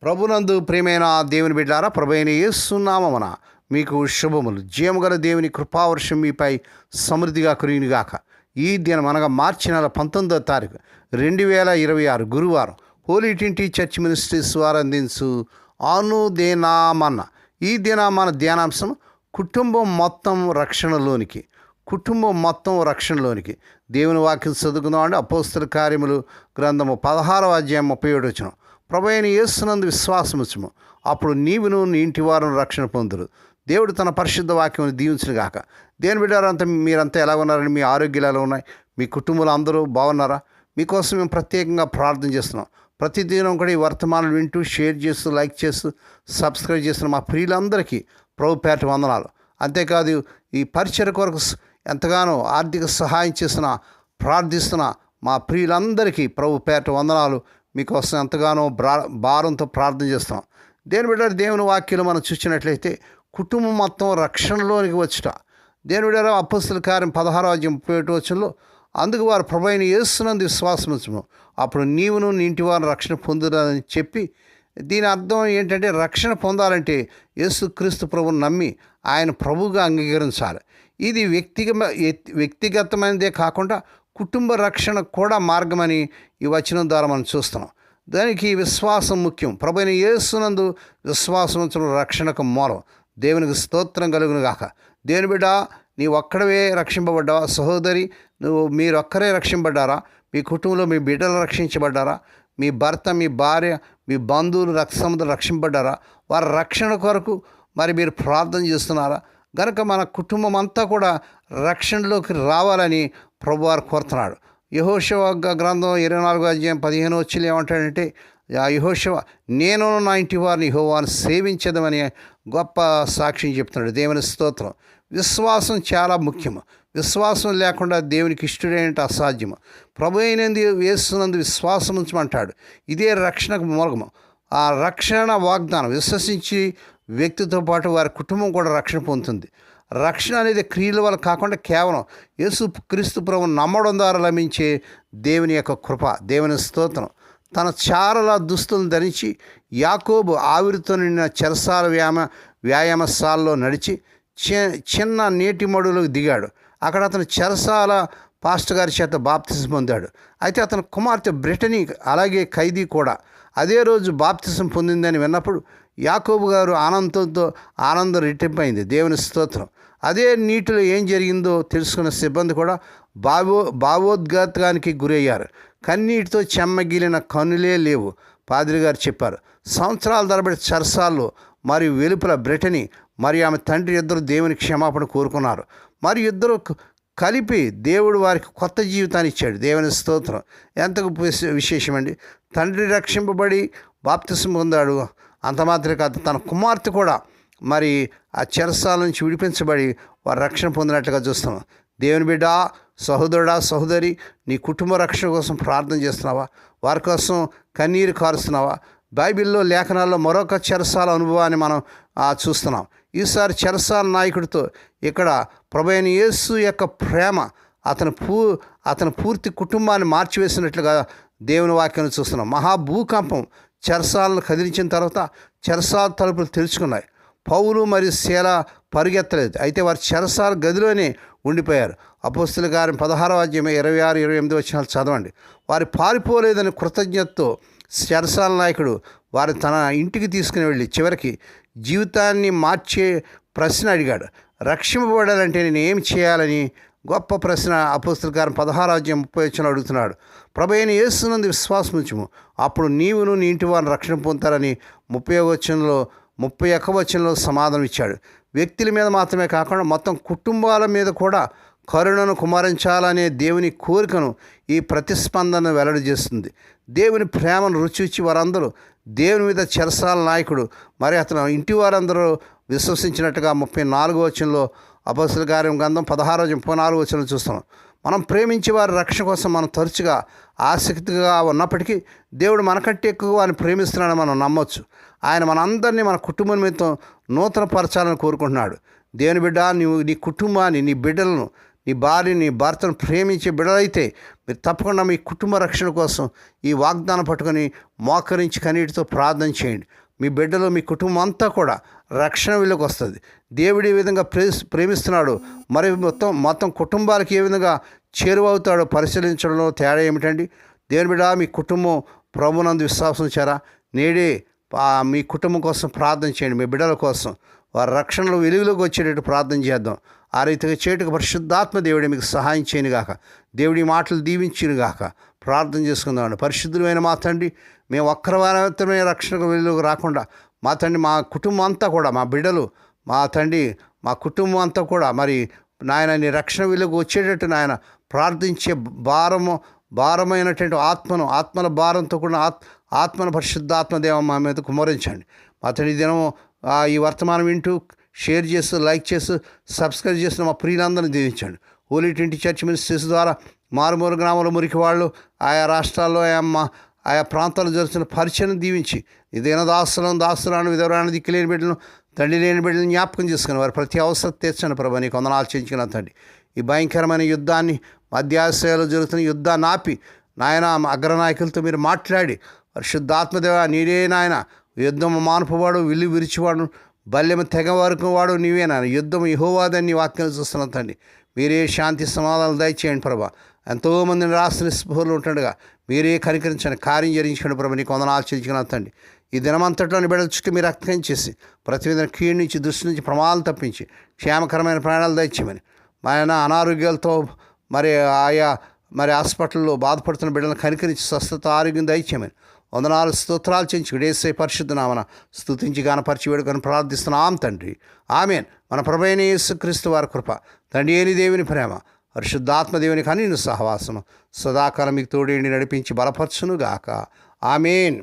ప్రభునందు ప్రియమైన దేవుని బిడ్డారా, ప్రభు అయిన యేసు నామమున మీకు శుభములు. జీవముగల దేవుని కృపావర్షం మీపై సమృద్ధిగా కురియునుగాక. ఈ దినం అనగా మార్చి నెల 19వ తారీఖు 2026 గురువారం హోలీ ట్రినిటీ చర్చ్ మినిస్ట్రీస్ వారు అందించు అనుదినమన్న. ఈ దిన మన ధ్యానాంశం కుటుంబం మొత్తం రక్షణలోనికి. దేవుని వాక్యం చదువుకుందాం అండి. అపోస్తల కార్యములు గ్రంథము 16వ అధ్యాయం 37 వచనం. ప్రభు అయిన యేసునందు విశ్వాసముంచుము, అప్పుడు నీవును నీ ఇంటి వారును రక్షణ పొందురు. దేవుడు తన పరిశుద్ధ వాక్యం దీవించును గాక. దేవుని బిడ్డారంతా మీరంతా ఎలా ఉన్నారని, మీ ఆరోగ్యాలు ఎలా ఉన్నాయి, మీ కుటుంబాలు అందరూ బాగున్నారా? మీకోసం మేము ప్రత్యేకంగా ప్రార్థన చేస్తున్నాం. ప్రతిదినం కూడా ఈ వర్తమానాలు వింటూ షేర్ చేస్తూ లైక్ చేస్తూ సబ్స్క్రైబ్ చేస్తున్న మా ప్రియులందరికీ ప్రభు పేట వందనాలు. అంతేకాదు ఈ పరిచయ కొరకు ఎంతగానో ఆర్థిక సహాయం చేస్తున్న ప్రార్థిస్తున్న మా ప్రియులందరికీ ప్రభు పేట వందనాలు. మీకోసం ఎంతగానో భారంతో ప్రార్థన చేస్తాం. దేని బిడ్డ దేవుని వాక్యాలు మనం చూసినట్లయితే కుటుంబం మొత్తం రక్షణలోనికి వచ్చుట. దేని బిడ్డ అపోస్తల కార్యం 16వ అధ్యాయం 37 వచనంలో, అందుకు వారు ప్రభు అయిన యేసునందు విశ్వాసముంచుము, అప్పుడు నీవును నీ ఇంటి వారిని రక్షణ పొందురని చెప్పి, దీని అర్థం ఏంటంటే రక్షణ పొందాలంటే యేసుక్రీస్తు ప్రభువుని నమ్మి ఆయన ప్రభువుగా అంగీకరించాలి. ఇది వ్యక్తిగతమైనదే కాకుండా కుటుంబ రక్షణ కూడా మార్గమని ఈ వచనం ద్వారా మనం చూస్తున్నాం. దానికి విశ్వాసం ముఖ్యం. ప్రభు అయిన యేసునందు విశ్వాసం ఉంచడం రక్షణకు మూలం. దేవునికి స్తోత్రం కలుగును గాక. దేవుని బిడ్డ, నీ ఒక్కడవే రక్షింపబడ్డావా? సహోదరి, మీరొక్కరే రక్షింపబడ్డారా? మీ కుటుంబంలో మీ బిడ్డలు రక్షించబడ్డారా? మీ భర్త, మీ భార్య, మీ బంధువులు, రక్తసంబంధులు రక్షింపబడ్డారా? వారి రక్షణ కొరకు మరి మీరు ప్రార్థన చేస్తున్నారా? గనుక మన కుటుంబం అంతా కూడా రక్షణలోకి రావాలని ప్రభువారు కోరుతున్నాడు. యెహోషువ గ్రంథం 24వ అధ్యాయం 15 వచ్చి ఏమంటాడంటే, యెహోషువ నేను నా ఇంటి వారిని యెహోవాను సేవించదమని గొప్ప సాక్ష్యం చెప్తున్నాడు. దేవుని స్తోత్రం. విశ్వాసం చాలా ముఖ్యము. విశ్వాసం లేకుండా దేవునికి ఇష్టడైనట్టు అసాధ్యము. ప్రభు అయినందు యేసునందు విశ్వాసం ఉంచమంటాడు. ఇదే రక్షణకు మూలము. ఆ రక్షణ వాగ్దానం విశ్వసించి వ్యక్తితో పాటు వారి కుటుంబం కూడా రక్షణ పొందుతుంది. రక్షణ అనేది క్రియల వల్ల కాకుండా కేవలం యేసు క్రీస్తు ప్రభువును నమ్మడం ద్వారా లభించే దేవుని యొక్క కృప. దేవుని స్తోత్రం. తన చారల దుస్తులను ధరించి యాకోబు ఆవిరితో నిండిన చెరసాల వ్యాయామశాలలో నడిచి చిన్న నీటి మడులోకి దిగాడు. అక్కడ అతను చెరసాల పాస్టర్ గారి చేత బాప్తిసం పొందాడు. అయితే అతని కుమార్తె బ్రిటనీ అలాగే ఖైదీ కూడా అదే రోజు బాప్తిసం పొందిందని విన్నప్పుడు యాకోబు గారు ఆనందం రెట్టింపైంది. దేవుని స్తోత్రం. అదే నీటిలో ఏం జరిగిందో తెలుసుకున్న సిబ్బంది కూడా భావోద్ఘాతానికి గురయ్యారు. కన్నీటితో చెమ్మగిలిన కన్నులే లేవు. పాదిరి గారు చెప్పారు. సంవత్సరాల తరబడి చెరసాల్లో మరియు వెలుపల బ్రిటనీ మరియు ఆమె తండ్రి ఇద్దరు దేవుని క్షమాపణ కోరుకున్నారు. మరియు ఇద్దరు కలిపి దేవుడు వారికి కొత్త జీవితాన్ని ఇచ్చాడు. దేవుని స్తోత్రం. ఎంతకు విశేషమండి. తండ్రి రక్షింపబడి బాప్తిసం పొందాడు. అంత మాత్రమే కాదు, తన కుమార్తె కూడా మరి ఆ చెరసాల నుంచి విడిపించబడి వారు రక్షణ పొందినట్లుగా చూస్తున్నాం. దేవుని బిడ్డ, సహోదరుడా, సహోదరి, నీ కుటుంబ రక్షణ కోసం ప్రార్థన చేస్తున్నావా? వారి కోసం కన్నీరు కారుస్తున్నావా? బైబిల్లో లేఖనాల్లో మరొక చెరసాల అనుభవాన్ని మనం చూస్తున్నాం. ఈసారి చెరసాల నాయకుడితో ఇక్కడ ప్రభు అయిన యేసు యొక్క ప్రేమ అతని పూర్తి కుటుంబాన్ని మార్చివేసినట్లుగా దేవుని వాక్యాన్ని చూస్తున్నాం. మహాభూకంపం చెరసాలను కదిలించిన తర్వాత చెరసాల తలుపులు తెరుచుకున్నాయి. పౌలు మరియు శీల పరిగెత్తలేదు. అయితే వారు చెరసాల గదిలోనే ఉండిపోయారు. అపోస్తల కార్యం 16వ అధ్యాయం 26, 28 వచనాలు చదవండి. వారు పారిపోలేదని కృతజ్ఞతతో చెరసాల నాయకుడు వారు తన ఇంటికి తీసుకుని వెళ్ళి చివరికి జీవితాన్ని మార్చే ప్రశ్న అడిగాడు. రక్షింపబడాలంటే నేను ఏం చేయాలని గొప్ప ప్రశ్న అపోస్తల కార్యం 16వ అధ్యాయం 30 వచనంలో అడుగుతున్నాడు. ప్రభు అయిన యేసునందు విశ్వాసం ఉంచుము, అప్పుడు నీవును నీ ఇంటి వారిని రక్షణ పొందుతారని 31వ వచనంలో సమాధానం ఇచ్చాడు. వ్యక్తుల మీద మాత్రమే కాకుండా మొత్తం కుటుంబాల మీద కూడా కరుణను కుమరించాలనే దేవుని కోరికను ఈ ప్రతిస్పందన వెల్లడి చేస్తుంది. దేవుని ప్రేమను రుచి వారందరూ దేవుని మీద చెరసాల నాయకుడు మరి అతను ఇంటి వారందరూ విశ్వసించినట్టుగా 34వ వచనంలో అపోస్తల కార్యం గ్రంథం 16:34 వచనం చూస్తున్నాం. మనం ప్రేమించే వారి రక్షణ కోసం మనం తరచుగా ఆసక్తిగా ఉన్నప్పటికీ దేవుడు మనకంటే ఎక్కువ వారిని ప్రేమిస్తున్నాడని మనం నమ్మొచ్చు. ఆయన మనందరినీ మన కుటుంబం మీద నూతన పరచాలని కోరుకుంటున్నాడు. దేవుని బిడ్డ, నీ కుటుంబాన్ని, నీ బిడ్డలను నీ భార్య నీ భర్తను ప్రేమించే బిడ్డలైతే మీరు తప్పకుండా మీ కుటుంబ రక్షణ కోసం ఈ వాగ్దానం పట్టుకొని మోకరించి కన్నీటితో ప్రార్థన చేయండి. మీ బిడ్డలు మీ కుటుంబం అంతా కూడా రక్షణ విలువకు వస్తుంది. దేవుడు ఏ విధంగా ప్రేమిస్తున్నాడు, మరి మొత్తం కుటుంబాలకి ఏ విధంగా చేరువవుతాడో పరిశీలించడంలో తేడా ఏమిటండి? దేవుని బిడ్డ, మీ కుటుంబం ప్రభునందు విశ్వాసం ఉంచారా? నేడే మీ కుటుంబం కోసం ప్రార్థన చేయండి. మీ బిడ్డల కోసం వారి రక్షణలో వెలుగులోకి వచ్చేటట్టు ప్రార్థన చేద్దాం. ఆ రీతిగా చేయటకు పరిశుద్ధాత్మ దేవుడే మీకు సహాయం చేయను గాక, దేవుడి మాటలు దీవించును గాక. ప్రార్థన చేసుకుందామండి. పరిశుద్ధులైన మా తండ్రి, మేము ఒక్కరమైన రక్షణకు వెలుగులోకి రాకుండా మా తండ్రి, మా కుటుంబం అంతా కూడా, మా బిడ్డలు, మా తండ్రి, మా కుటుంబం అంతా కూడా మరి నాయన నీ రక్షణ వెలుగు వచ్చేటట్టు నాయన ప్రార్థించే భారమైనటువంటి ఆత్మల భారంతో కూడా ఆత్మను పరిశుద్ధాత్మదేవ మా మీద కుమరించండి. మా తండ్రి దినము ఈ వర్తమానం వింటూ షేర్ చేస్తూ లైక్ చేస్తూ సబ్స్క్రైబ్ చేస్తున్న మా ప్రియులందరినీ దీవించండి. హోలీ 20 చర్చ్ మినిస్ట్రీస్ ద్వారా మారుమూల గ్రామంలో మురికి వాళ్ళు, ఆయా రాష్ట్రాల్లో ఆయా ప్రాంతాల్లో జరుగుతున్న పరిచయం దీవించి ఈ దాసులను విధవరాన్ని దిక్కులేని బిడ్డలను, తండ్రి లేని బిడ్డలను జ్ఞాపకం చేసుకుని వారి ప్రతి అవసరం తీర్చండి ప్రభా. నీకు వందనాలు చెల్లించుకున్న తండ్రి, ఈ భయంకరమైన యుద్ధాన్ని, మధ్యాశ్రయాలు జరుగుతున్న యుద్ధాన్ని ఆపి నాయన అగ్రనాయకులతో మీరు మాట్లాడి, పరిశుద్ధాత్మదేవ నీరే నాయన, యుద్ధము మానుపువాడు, విల్లు విరిచివాడు, బల్యము తెగ వరకు వాడు నీవే నాయన. యుద్ధం యెహోవాదని నీ వాక్యం చూస్తున్నాం తండ్రి. మీరే శాంతి సమాధానాలు దయచేయండి ప్రభా. ఎంతోమంది రాష్ట్ర నిస్పృహలు ఉంటుండగా మీరే కనికరించండి, కార్యం జరిగించండి ప్రభా. నీకు వందనాలు చెల్లించుకున్నాను తండ్రి. ఈ దినమంతట్లోని బిడ్డల చుట్టూ మీరు రక్తం చేసి ప్రతి విధంగా కీడు నుంచి, దృష్టి నుంచి, ప్రమాదాలు తప్పించి క్షేమకరమైన ప్రాణాలు దయచేయమని, ఆయన అనారోగ్యాలతో మరి హాస్పిటల్లో బాధపడుతున్న బిడ్డలను కనికరించి స్వస్థత, ఆరోగ్యం దయచేయమని వందనాలు స్తోత్రాలు చెంచుకుడు యేసయ్య పరిశుద్ధ నామమున స్తుతించి గానపరిచి వేడుకొని ప్రార్థిస్తున్నాం తండ్రి. ఆమేన్. మన ప్రభువైన యేసుక్రీస్తు వారి కృప, తండ్రి అయిన దేవుని ప్రేమ, పరిశుద్ధాత్మ దేవుని కనీను సహవాసము సదాకాలం మీకు తోడేండి నడిపించి బలపరచును గాక. ఆమేన్.